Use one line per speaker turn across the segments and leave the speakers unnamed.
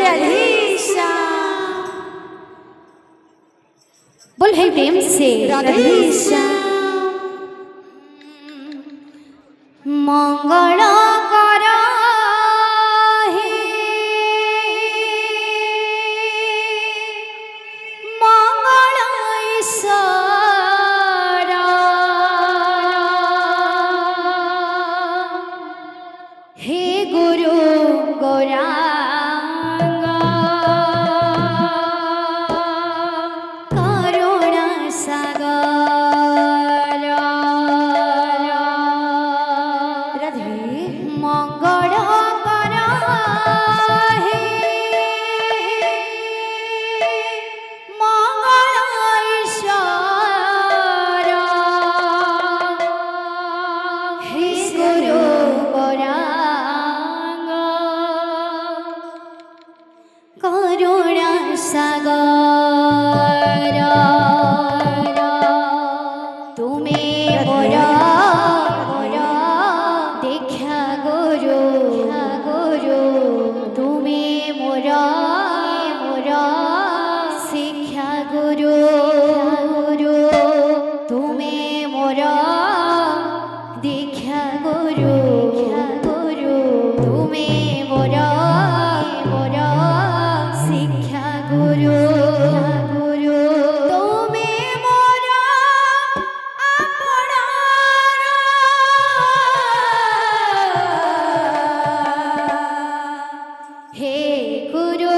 राधेश्याम।
बोल है प्रेम से
राधेश्याम।
मंगल कर हे मंगल ईश्वर हे गुरु गौरांग करुणा सागर
राधे
मंगल कर हे मंगल ईश्वर हे गुरु गौरांग करुणा सागर तुम्हें मोरा देखा गुरु तुम्हें मोरा शिक्षा गुरु तुम्हें मोरा दीक्षा गुरु तुम्हें मोरा शिक्षा गुरु तुम्हें मोरा हे गुरु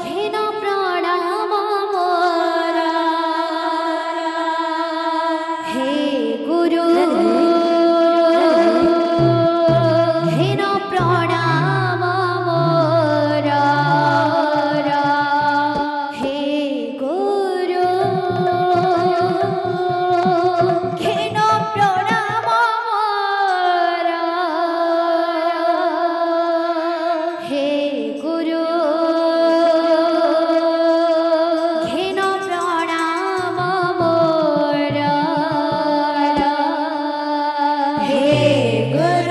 घेन प्रणाम मोरा हे गुरु घेन प्रणाम मोरा हे गुरु घेन प्रणाम मोरा हे गुरु घेन प्रणाम मोरा
हे गुरु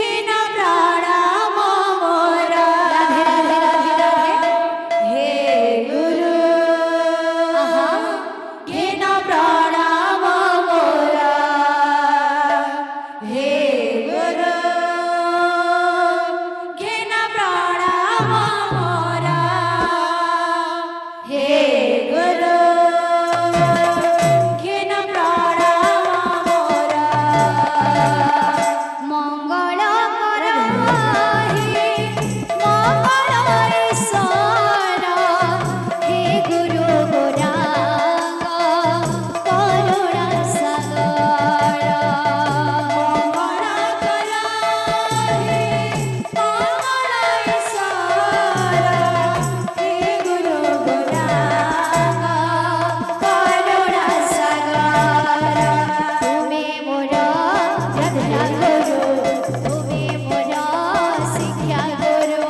घेन प्रणाम मोरा हे गुरु घेन प्रणाम मोरा हे गुरु घेन प्रणाम मोरा हे गुरु घेन प्रणाम मोरा
मंगल कर हे मंगल ईश्वर हे गुरु गौरांग करुणा सागर
मंगल कर हे मंगल ईश्वर हे गुरु गौरांग करुणा सागर
तुम्हें मोरा देखा गुरु तुम्हें मोरा शिक्षा गुरु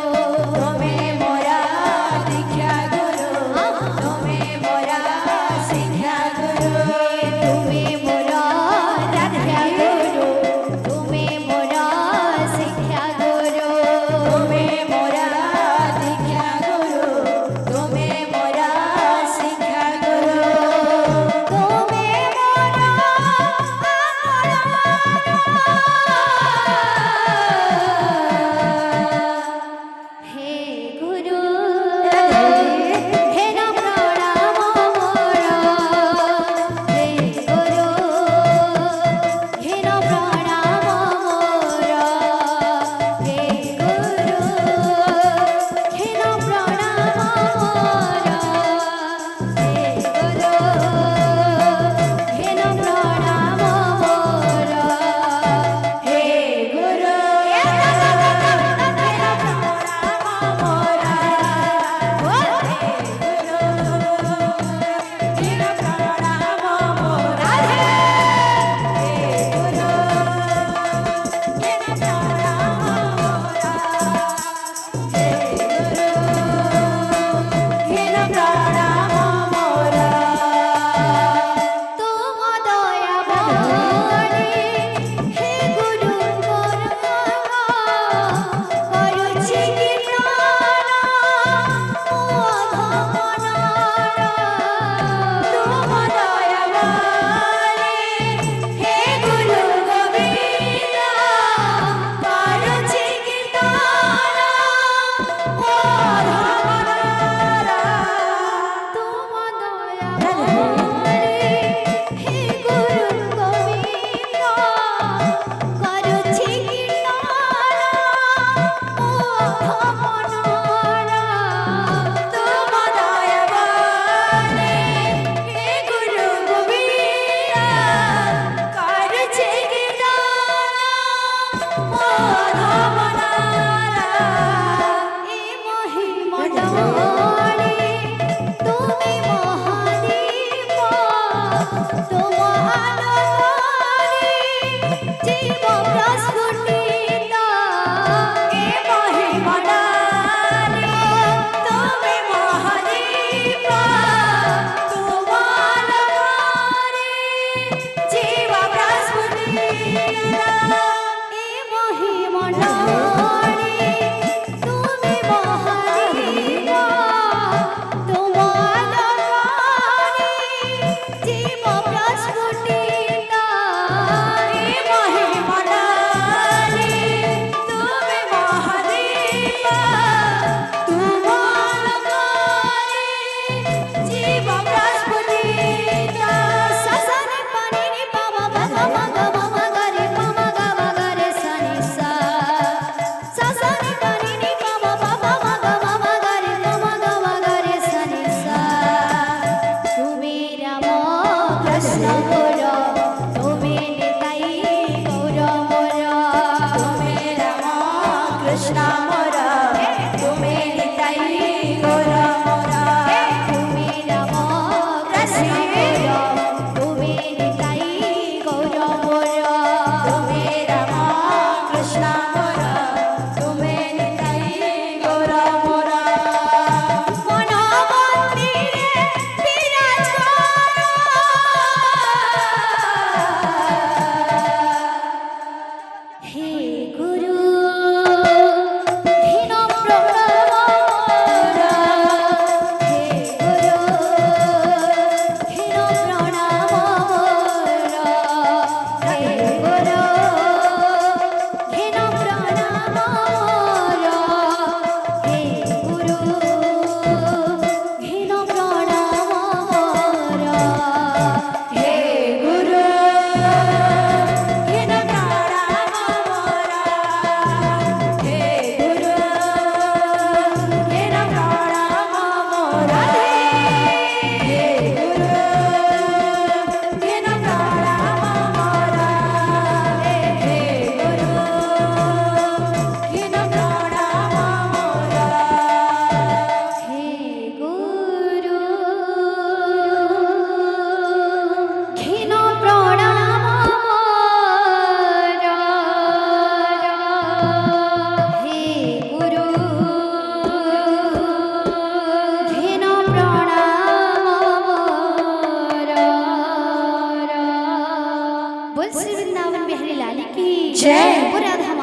बोल श्री वृंदावन बिहारी लाल की
जय।
बोल राधा